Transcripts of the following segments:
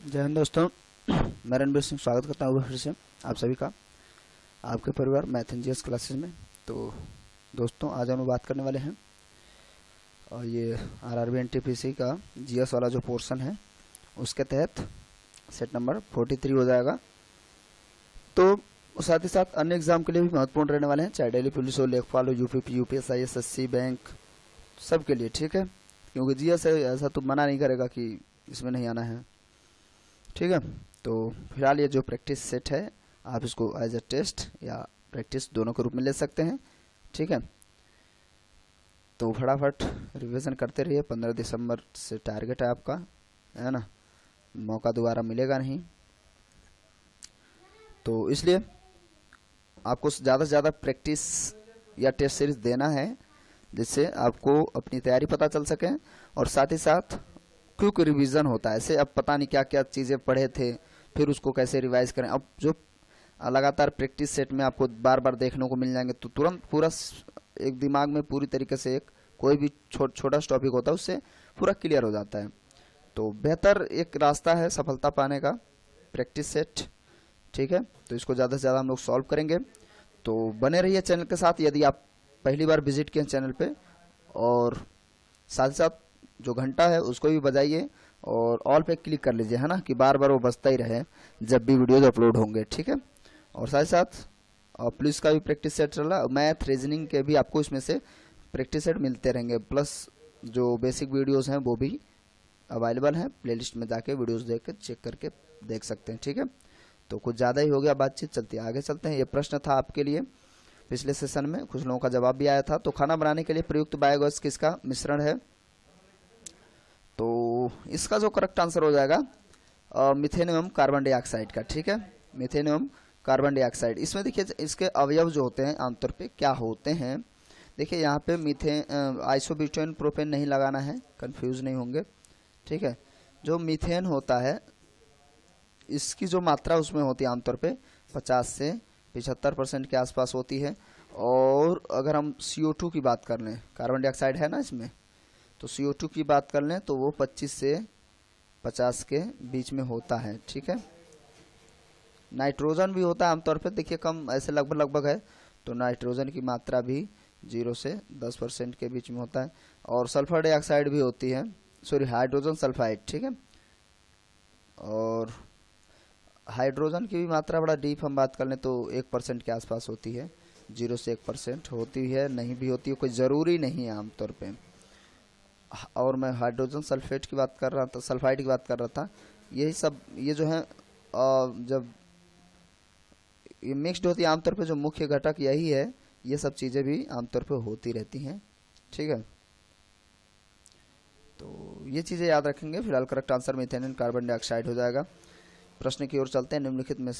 जय हिंद दोस्तों। मैं रणबीर सिंह स्वागत करता हूँ फिर से आप सभी का आपके परिवार मैथ एंड जीएस क्लासेस में। तो दोस्तों आज हम बात करने वाले हैं और ये आरआरबी एनटीपीसी का जीएस वाला जो पोर्शन है उसके तहत सेट नंबर 43 हो जाएगा। तो साथ ही साथ अन्य एग्जाम के लिए भी महत्वपूर्ण रहने वाले हैं, चाहे दिल्ली पुलिस हो, लेखपाल हो, यूपी, यूपीएससी, एसएससी, बैंक, सबके लिए। ठीक है, क्योंकि जीएस है, ऐसा तो मना नहीं करेगा कि इसमें नहीं आना है। ठीक है, तो फिलहाल ये जो प्रैक्टिस सेट है आप इसको एज ए टेस्ट या प्रैक्टिस दोनों के रूप में ले सकते हैं। ठीक है, तो फटाफट रिवीजन करते रहिए। 15 दिसंबर से टारगेट है आपका, है ना, मौका दोबारा मिलेगा नहीं। तो इसलिए आपको ज़्यादा से ज़्यादा प्रैक्टिस या टेस्ट सीरीज देना है जिससे आपको अपनी तैयारी पता चल सके और साथ ही साथ क्विक रिवीजन होता है। ऐसे अब पता नहीं क्या क्या चीज़ें पढ़े थे फिर उसको कैसे रिवाइज करें। अब जो लगातार प्रैक्टिस सेट में आपको बार बार देखने को मिल जाएंगे तो तुरंत पूरा एक दिमाग में पूरी तरीके से एक कोई भी छोटा सा टॉपिक होता है उससे पूरा क्लियर हो जाता है। तो बेहतर एक रास्ता है सफलता पाने का प्रैक्टिस सेट। ठीक है, तो इसको ज़्यादा से ज़्यादा हम लोग सॉल्व करेंगे। तो बने रहिए चैनल के साथ यदि आप पहली बार विजिट किए चैनल पे, और साथ ही साथ जो घंटा है उसको भी बजाइए और ऑल पे क्लिक कर लीजिए, है ना, कि बार बार वो बजता ही रहे जब भी वीडियोज अपलोड होंगे। ठीक है, और साथ ही साथ पुलिस का भी प्रैक्टिस सेट चल रहा है, मैथ रीजनिंग के भी आपको इसमें से प्रैक्टिस सेट मिलते रहेंगे, प्लस जो बेसिक वीडियोज़ हैं वो भी अवेलेबल हैं। प्लेलिस्ट में जाके वीडियोज़ देख के चेक करके देख सकते हैं। ठीक है, तो कुछ ज़्यादा ही हो गया बातचीत, चलती है आगे चलते हैं। ये प्रश्न था आपके लिए पिछले सेशन में, कुछ लोगों का जवाब भी आया था। तो खाना बनाने के लिए प्रयुक्त बायोगैस किसका मिश्रण है? तो इसका जो करेक्ट आंसर हो जाएगा मीथेन एवं कार्बन डाइऑक्साइड का। ठीक है, मीथेन एवं कार्बन डाइऑक्साइड। इसमें देखिए इसके अवयव जो होते हैं आमतौर पे क्या होते हैं। देखिए यहाँ पे मीथेन आइसोब्यूटेन प्रोपेन नहीं लगाना है, कंफ्यूज नहीं होंगे। ठीक है, जो मीथेन होता है इसकी जो मात्रा उसमें होती है आमतौर पे 50 से 75% के आसपास होती है। और अगर हम CO2 की बात कर लें, कार्बन डाइऑक्साइड है ना इसमें, तो CO2 की बात कर लें तो वो 25 से 50 के बीच में होता है। ठीक है, नाइट्रोजन भी होता है आमतौर पे, देखिए कम ऐसे लगभग है। तो नाइट्रोजन की मात्रा भी 0 से 10% के बीच में होता है। और सल्फर डाइऑक्साइड भी होती है, सॉरी हाइड्रोजन सल्फाइड। ठीक है, और हाइड्रोजन की भी मात्रा बड़ा डीप हम बात कर लें तो 1% के आसपास होती है, 0 से 1% होती है, नहीं भी होती है, कोई ज़रूरी नहीं है आमतौर पे। और मैं हाइड्रोजन सल्फेट की बात कर रहा था, सल्फाइड की बात कर रहा था। यही सब ये जो है जब ये मिक्सड होती है आमतौर पे जो मुख्य घटक यही है, ये सब चीज़ें भी आमतौर पे होती रहती हैं। ठीक है, तो ये चीज़ें याद रखेंगे। फिलहाल correct answer methane and carbon dioxide हो जाएगा। प्रश्न की ओर चलते हैं। निम्नलिखित में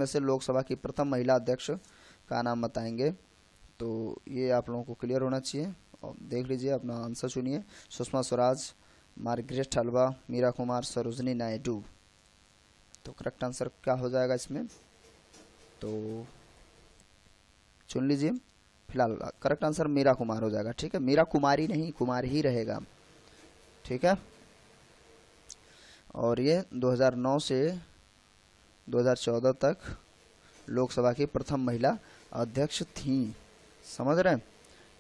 से लोकसभा की प्रथम महिला अध्यक्ष का नाम बताएंगे। तो ये आप लोगों को क्लियर होना चाहिए और देख लीजिए, अपना आंसर चुनिए। सुषमा स्वराज, मार्गरेट हलवा, मीरा कुमार, सरोजनी नायडू। तो करेक्ट आंसर क्या हो जाएगा इसमें, तो चुन लीजिए। फिलहाल करेक्ट आंसर मीरा कुमार हो जाएगा। ठीक है, मीरा कुमारी नहीं, कुमार ही रहेगा। ठीक है, और ये 2009 से 2014 तक लोकसभा की प्रथम महिला अध्यक्ष थी, समझ रहे हैं।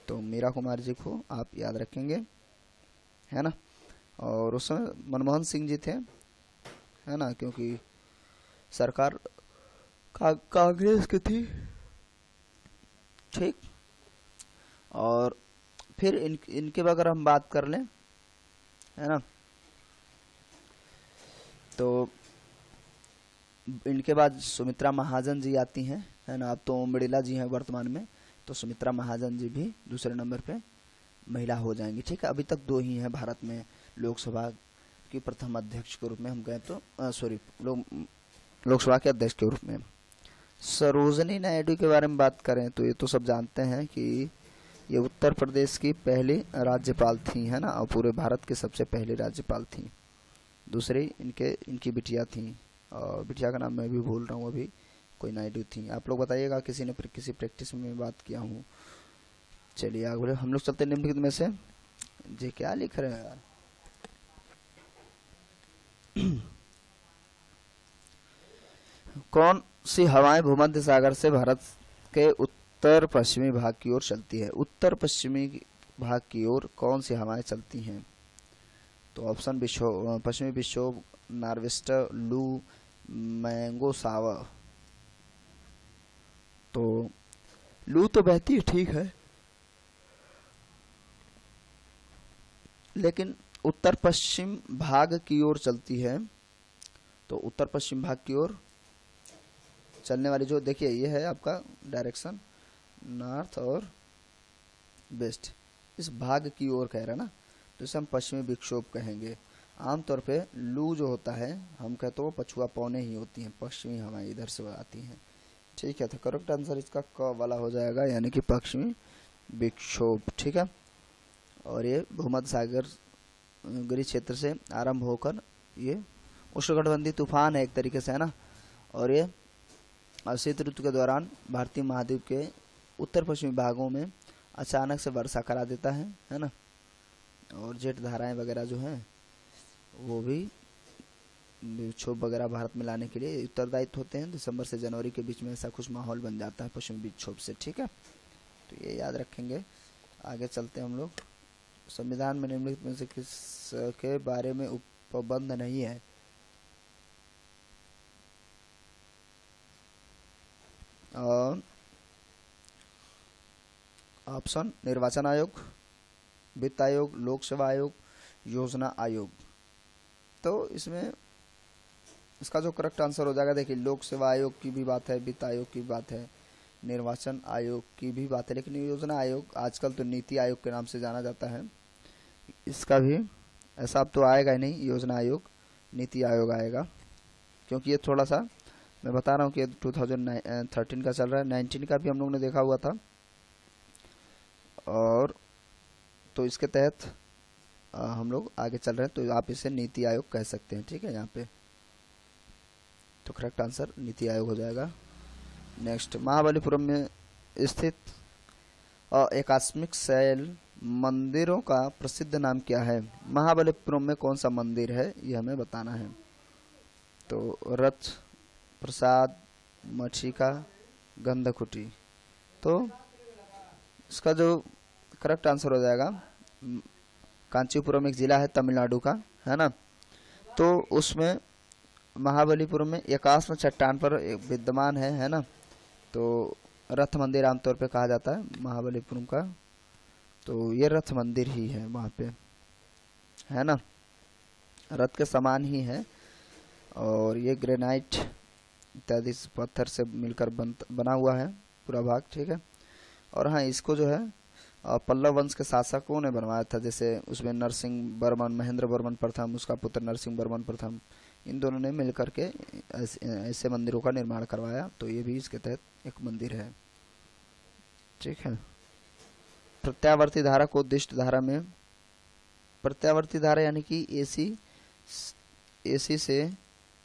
तो मीरा कुमार जी को आप याद रखेंगे, है ना। और उस समय मनमोहन सिंह जी थे, है ना, क्योंकि सरकार कांग्रेस की थी। ठीक, और फिर इनके अगर हम बात कर लें, है ना, तो इनके बाद सुमित्रा महाजन जी आती हैं, है ना। अब तो ओम बिड़ला जी हैं वर्तमान में, तो सुमित्रा महाजन जी भी दूसरे नंबर पे महिला हो जाएंगी। ठीक है, अभी तक 2 ही हैं भारत में लोकसभा की प्रथम अध्यक्ष के रूप में हम कहें तो, सॉरी लोकसभा के अध्यक्ष के रूप में। सरोजनी नायडू के बारे में बात करें तो ये तो सब जानते हैं कि ये उत्तर प्रदेश की पहली राज्यपाल थी, है ना, और पूरे भारत की सबसे पहली राज्यपाल थी। दूसरी इनकी बिटिया थी, और बिटिया का नाम मैं भी भूल रहा हूँ अभी, कोई नायडू थी। आप लोग बताइएगा किसी ने किसी प्रैक्टिस में बात किया हूँ। चलिए आगे हम लोग चलते हैं। निम्नलिखित में से जी क्या लिख रहे हैं यार, कौन सी हवाएं भूमध्य सागर से भारत के उत्तर पश्चिमी भाग की ओर चलती है? उत्तर पश्चिमी भाग की ओर कौन सी हवाएं चलती हैं? तो ऑप्शन विक्षोभ, पश्चिमी विक्षोभ, नॉर्वेस्टर, लू, मैंगो सावर। तो लू तो बहती है, ठीक है, लेकिन उत्तर पश्चिम भाग की ओर चलती है। तो उत्तर पश्चिम भाग की ओर चलने वाली जो, देखिए ये है आपका डायरेक्शन, नॉर्थ और वेस्ट, इस भाग की ओर कह रहा है ना, तो इसे हम पश्चिमी विक्षोभ कहेंगे। आमतौर पे लू जो होता है हम कहते हो पछुआ पौने ही होती हैं, पश्चिमी हवाएं इधर से आती हैं। ठीक है, तो करेक्ट आंसर इसका क वाला हो जाएगा, यानी कि पश्चिमी विक्षोभ। ठीक है, और ये भूमध्य सागर गिरी क्षेत्र से आरंभ होकर ये उष्णकटिबंधीय तूफान है एक तरीके से, है ना, और ये शीत ऋतु के दौरान भारतीय महाद्वीप के उत्तर पश्चिमी भागों में अचानक से वर्षा करा देता है ना, और जेट धाराएं वगैरह जो हैं वो भी विक्षोभ वगैरह भारत में लाने के लिए उत्तरदायित्व होते हैं। दिसंबर से जनवरी के बीच में ऐसा कुछ माहौल बन जाता है पश्चिमी विक्षोभ से। ठीक है, तो ये याद रखेंगे। आगे चलते हैं हम लोग। संविधान में निम्नलिखित में से किस के बारे में उपबंध नहीं है? ऑप्शन निर्वाचन आयोग, वित्त आयोग, लोक सेवा आयोग, योजना आयोग। तो इसमें इसका जो करेक्ट आंसर हो जाएगा, देखिए लोक सेवा आयोग की भी बात है, वित्त आयोग की बात है, निर्वाचन आयोग की भी बात है, लेकिन योजना आयोग आजकल तो नीति आयोग के नाम से जाना जाता है। इसका भी ऐसा अब तो आएगा ही नहीं योजना आयोग, नीति आयोग आएगा, क्योंकि ये थोड़ा सा मैं बता रहा हूँ कि 2013 का चल रहा है, 19 का भी हम लोग ने देखा हुआ था, और तो इसके तहत हम लोग आगे चल रहे हैं, तो आप इसे नीति आयोग कह सकते हैं। ठीक है, यहाँ पे तो करेक्ट आंसर नीति आयोग हो जाएगा। नेक्स्ट, महाबलीपुरम में स्थित एकात्मिक शैल मंदिरों का प्रसिद्ध नाम क्या है? महाबलीपुरम में कौन सा मंदिर है, ये हमें बताना है। तो रथ, प्रसाद, मछिका, गंधकुटी। तो इसका जो करेक्ट आंसर हो जाएगा, कांचीपुरम एक जिला है तमिलनाडु का, है ना, तो उसमें महाबलीपुरम में एकात्म चट्टान पर विद्यमान है ना, तो रथ मंदिर आमतौर पे कहा जाता है महाबलीपुरम का, तो ये रथ मंदिर ही है वहाँ पे, है ना, रथ के समान ही है, और ये ग्रेनाइट इत्यादि पत्थर से मिलकर बना हुआ है पूरा भाग। ठीक है, और हाँ, इसको जो है पल्लव वंश के शासकों ने बनवाया था, जैसे उसमें नरसिंह वर्मन, महेंद्र वर्मन प्रथम, उसका पुत्र नरसिंह वर्मन प्रथम, इन दोनों ने मिलकर के ऐसे मंदिरों का निर्माण करवाया, तो ये भी इसके तहत एक मंदिर है। ठीक है, प्रत्यावर्ती धारा को दिष्ट धारा में, प्रत्यावर्ती धारा यानी कि एसी से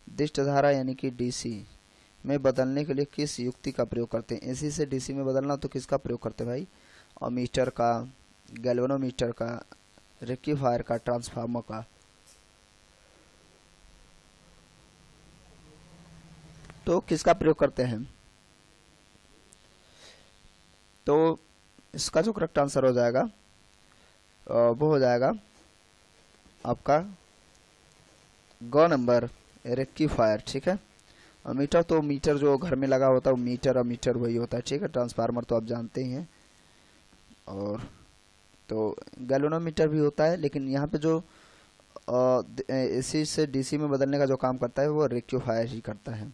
दिष्ट धारा यानी कि डीसी में बदलने के लिए किस युक्ति का प्रयोग करते हैं? एसी से डीसी में बदलना तो किसका प्रयोग करते हैं भाई? अमीटर का, गैल्वेनोमीटर का, रेक्टिफायर का, ट्रांसफार्मर का। तो किसका प्रयोग करते हैं? तो इसका जो करेक्ट आंसर हो जाएगा वो हो जाएगा आपका ग नंबर, रेक्टिफायर। ठीक है, मीटर तो मीटर जो घर में लगा होता है वो मीटर, अमीटर वही होता है। ठीक है, ट्रांसफार्मर तो आप जानते ही हैं, और तो गैल्वेनोमीटर भी होता है, लेकिन यहाँ पे जो एसी से डीसी में बदलने का जो काम करता है वो रेक्टिफायर ही करता है।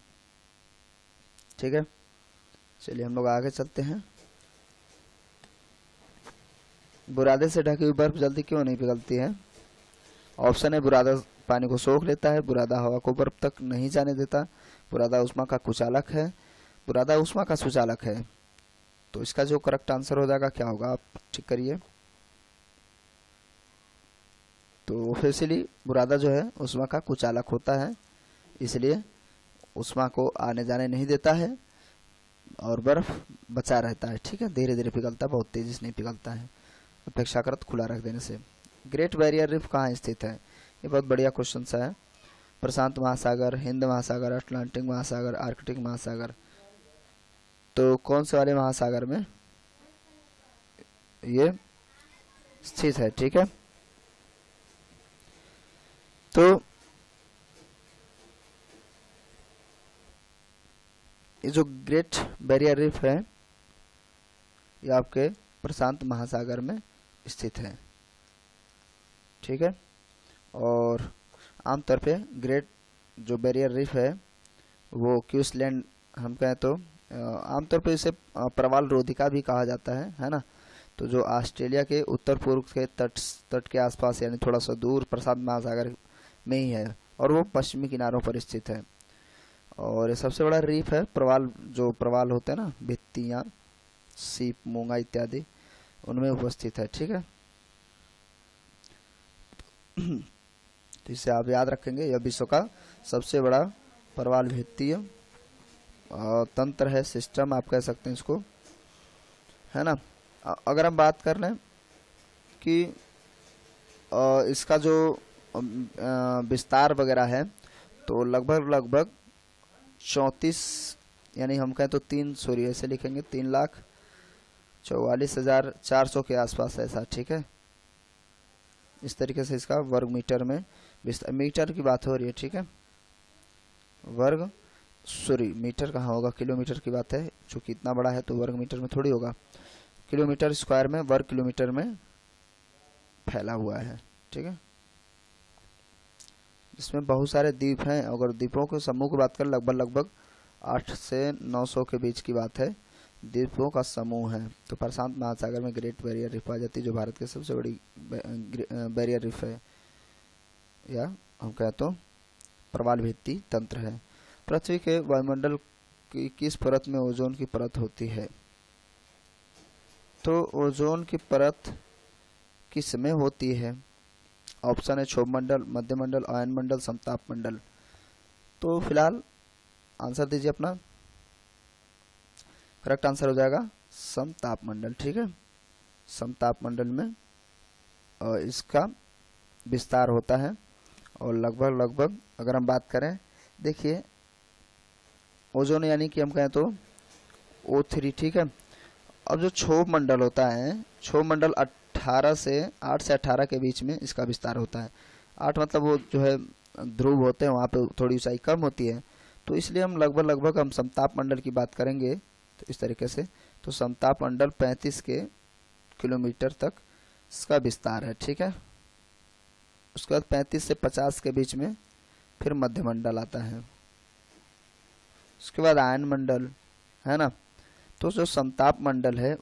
ठीक है, चलिए हम लोग आगे चलते हैं। बुरादे से ढकी हुई बर्फ जल्दी क्यों नहीं पिघलती है? ऑप्शन है, बुरादा पानी को सोख लेता है, बुरादा हवा को बर्फ तक नहीं जाने देता, बुरादा उष्मा का कुचालक है, बुरादा उष्मा का सुचालक है। तो इसका जो करेक्ट आंसर हो जाएगा क्या होगा, आप ठीक करिए। तो ऑब्वियसली बुरादा जो है उष्मा का कुचालक होता है, इसलिए उष्मा को आने जाने नहीं देता है और बर्फ बचा रहता है। ठीक है, धीरे धीरे पिघलता है, बहुत तेजी से नहीं पिघलता है अपेक्षाकृत खुला रख देने से। ग्रेट बैरियर रीफ कहाँ स्थित है? ये बहुत बढ़िया क्वेश्चन सा है। प्रशांत महासागर, हिंद महासागर, अटलांटिक महासागर, आर्कटिक महासागर। तो कौन से वाले महासागर में ये स्थित है, ठीक है। तो ये जो ग्रेट बैरियर रीफ है ये आपके प्रशांत महासागर में स्थित है, ठीक है। और आमतौर पे ग्रेट जो बैरियर रीफ है वो क्वींसलैंड हम कहें तो आमतौर पे इसे प्रवाल रोधिका भी कहा जाता है ना। तो जो ऑस्ट्रेलिया के उत्तर पूर्व के तट के आसपास यानी थोड़ा सा दूर प्रशांत महासागर में ही है और वो पश्चिमी किनारों पर स्थित है। और ये सबसे बड़ा रीफ है। जो प्रवाल होते हैं ना, भित्तियाँ, सीप, मूंगा इत्यादि, उनमें उपस्थित है, ठीक है। तो इसे आप याद रखेंगे, यह विश्व का सबसे बड़ा प्रवाल भित्तीय तंत्र है, सिस्टम आप कह सकते हैं इसको, है ना। अगर हम बात कर लें कि इसका जो विस्तार वगैरह है तो लगभग 34 यानी हम कहें तो 3 ऐसे लिखेंगे 3,44,400 के आसपास ऐसा, ठीक है। इस तरीके से इसका वर्ग मीटर में मीटर की बात हो रही है, ठीक है। मीटर कहाँ होगा, किलोमीटर की बात है। चूंकि इतना बड़ा है तो वर्ग मीटर में थोड़ी होगा, किलोमीटर स्क्वायर में, वर्ग किलोमीटर में फैला हुआ है, ठीक है। इसमें बहुत सारे द्वीप हैं। अगर द्वीपों के समूह की बात करें लगभग 8 से 900 के बीच की बात है, द्वीपों का समूह है। तो प्रशांत महासागर में ग्रेट बैरियर रीफ पाई जाती है जो भारत की सबसे बड़ी बैरियर रीफ है, या हम कहें तो प्रवाल भित्ति तंत्र है। पृथ्वी के वायुमंडल की किस परत में ओजोन की परत होती है? तो ओजोन की परत किस में होती है? ऑप्शन है क्षोभ मंडल, मध्य मंडल, आयन मंडल, समताप मंडल। तो फिलहाल आंसर दीजिए अपना। करेक्ट आंसर हो जाएगा समताप मंडल, ठीक है। समताप मंडल में इसका विस्तार होता है और लगभग अगर हम बात करें, देखिए ओजोन यानी कि हम कहें तो O3, ठीक है। अब जो क्षोभ मंडल होता है, क्षोभ मंडल 8 से 18 के बीच में इसका विस्तार होता है। 8 मतलब वो जो है ध्रुव होते हैं, वहाँ पे थोड़ी ऊंचाई कम होती है, तो इसलिए हम लगभग हम समताप मंडल की बात करेंगे तो इस तरीके से। तो समताप मंडल 35 किलोमीटर तक इसका विस्तार है, ठीक है। उसके बाद 35 से 50 के बीच में फिर मध्य मंडल आता है, उसके बाद आयन मंडल, है ना। तो जो समताप मंडल है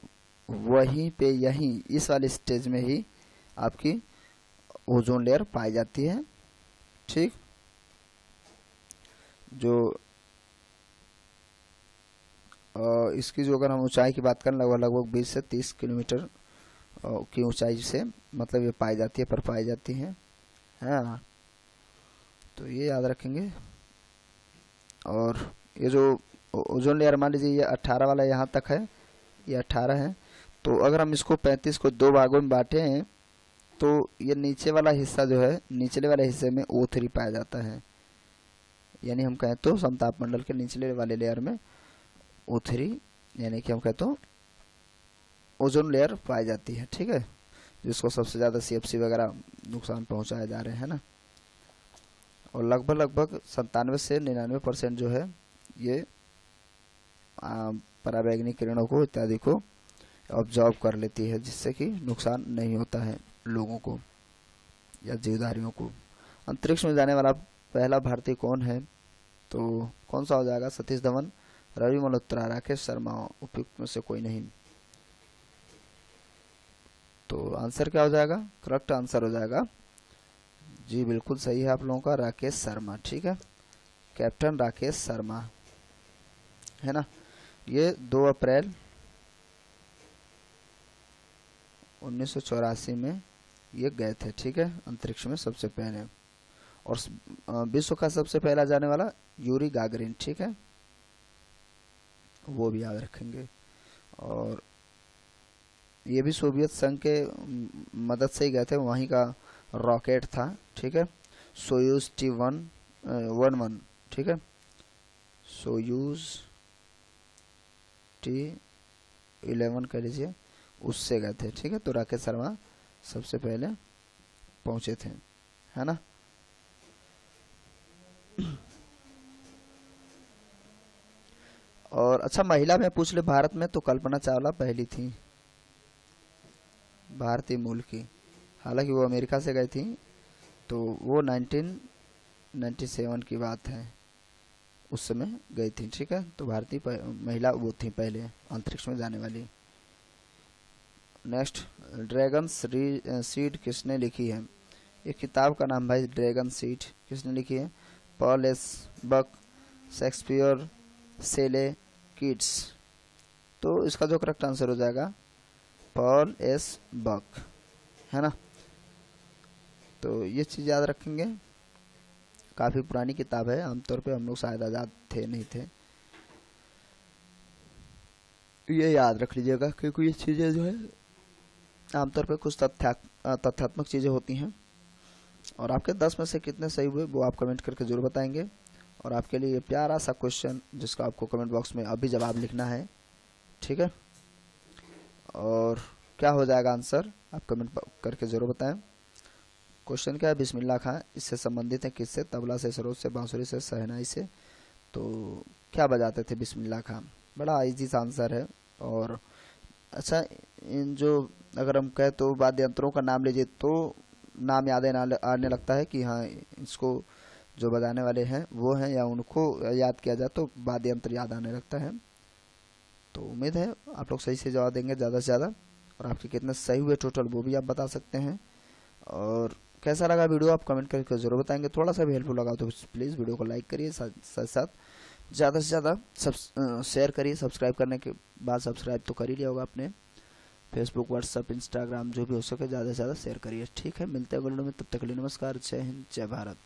वहीं पे यहीं इस वाले स्टेज में ही आपकी ओजोन लेयर पाई जाती है, ठीक। जो इसकी जो अगर हम ऊंचाई की बात करें लगभग 20 से 30 किलोमीटर की ऊंचाई से मतलब ये पाई जाती है, पर पाई जाती है, हाँ। तो ये याद रखेंगे। और ये जो ओजोन लेयर मान लीजिए ये 18 वाला यहाँ तक है, ये 18 है। तो अगर हम इसको 35 को 2 भागों में बांटे हैं तो ये नीचे वाला हिस्सा जो है, निचले वाले हिस्से में O3 पाया जाता है। यानी हम कहें तो समताप मंडल के निचले वाले लेयर में O3 यानी कि हम कहें तो ओजोन लेयर पाई जाती है, ठीक है। जिसको सबसे ज़्यादा CFC वगैरह नुकसान पहुंचाए जा रहे हैं ना। और लगभग 97 से 99% जो है ये पराबैंगनी किरणों को इत्यादि को ऑब्जॉर्व कर लेती है, जिससे कि नुकसान नहीं होता है लोगों को या जीवधारियों को। अंतरिक्ष में जाने वाला पहला भारतीय कौन है? तो कौन सा हो जाएगा? सतीश धवन, रवि मल्होत्रा, राकेश शर्मा, उपयुक्त में से कोई नहीं। तो आंसर क्या हो जाएगा? करेक्ट आंसर हो जाएगा जी, बिल्कुल सही है आप लोगों का, राकेश शर्मा, ठीक है। कैप्टन राकेश शर्मा, है ना। ये 2 अप्रैल 1984 में ये गए थे, ठीक है, अंतरिक्ष में सबसे पहले। और विश्व का सबसे पहला जाने वाला यूरी गागरिन, ठीक है, वो भी याद रखेंगे। और ये भी सोवियत संघ के मदद से ही गए थे, वहीं का रॉकेट था, ठीक है। सोयूज T1 11, ठीक है। सोयूज T11 कह लीजिए, उससे गए थे, ठीक है। तो राकेश शर्मा सबसे पहले पहुंचे थे, है ना। और अच्छा, महिला में पूछ ले भारत में, तो कल्पना चावला पहली थी, भारतीय मूल की। हालांकि वो अमेरिका से गई थी, तो वो 1997 की बात है, उस समय गई थी, ठीक है। तो भारतीय महिला वो थी पहले अंतरिक्ष में जाने वाली। नेक्स्ट, ड्रैगन सीड किसने लिखी है? ये किताब का नाम भाई ड्रैगन सीड, किसने लिखी है? पॉल एस बक, शेक्सपियर, सेले किड्स। तो इसका जो करेक्ट आंसर हो जाएगा पॉल एस बक, है ना। तो ये चीज़ याद रखेंगे, काफ़ी पुरानी किताब है, आमतौर पे हम लोग शायद आज़ाद थे नहीं थे, ये याद रख लीजिएगा, क्योंकि ये चीज़ें जो है आमतौर पे कुछ तथ्यात्मक चीज़ें होती हैं। और आपके 10 में से कितने सही हुए वो आप कमेंट करके ज़रूर बताएंगे। और आपके लिए प्यारा सा क्वेश्चन जिसका आपको कमेंट बॉक्स में अभी जवाब लिखना है, ठीक है। और क्या हो जाएगा आंसर, आप कमेंट करके ज़रूर बताएं। क्वेश्चन क्या है? बिस्मिल्लाह खां इससे संबंधित है किससे? तबला से, सरोद से, बांसुरी से, शहनाई से। तो क्या बजाते थे बिस्मिल्लाह खां? बड़ा इजी सा आंसर है। और अच्छा, इन जो अगर हम कहें तो वाद्य यंत्रों का नाम लीजिए, तो नाम याद आने लगता है कि हाँ, इसको जो बजाने वाले हैं वो हैं, या उनको याद किया जाए तो वाद्य यंत्र याद आने लगता है। तो उम्मीद है आप लोग सही से जवाब देंगे ज़्यादा से ज़्यादा। और आपके कितने सही हुए टोटल वो भी आप बता सकते हैं। और कैसा लगा वीडियो आप कमेंट करके ज़रूर बताएंगे। थोड़ा सा भी हेल्पफुल लगा तो प्लीज़ वीडियो को लाइक करिए, साथ साथ ज़्यादा से ज़्यादा शेयर करिए। सब्सक्राइब करने के बाद सब्सक्राइब तो कर ही लिया होगा आपने, फेसबुक, व्हाट्सअप, इंस्टाग्राम जो भी हो सके ज़्यादा से ज़्यादा शेयर करिए, ठीक है। मिलते हैं अगले वीडियो में, तब तक के लिए नमस्कार, जय हिंद, जय भारत।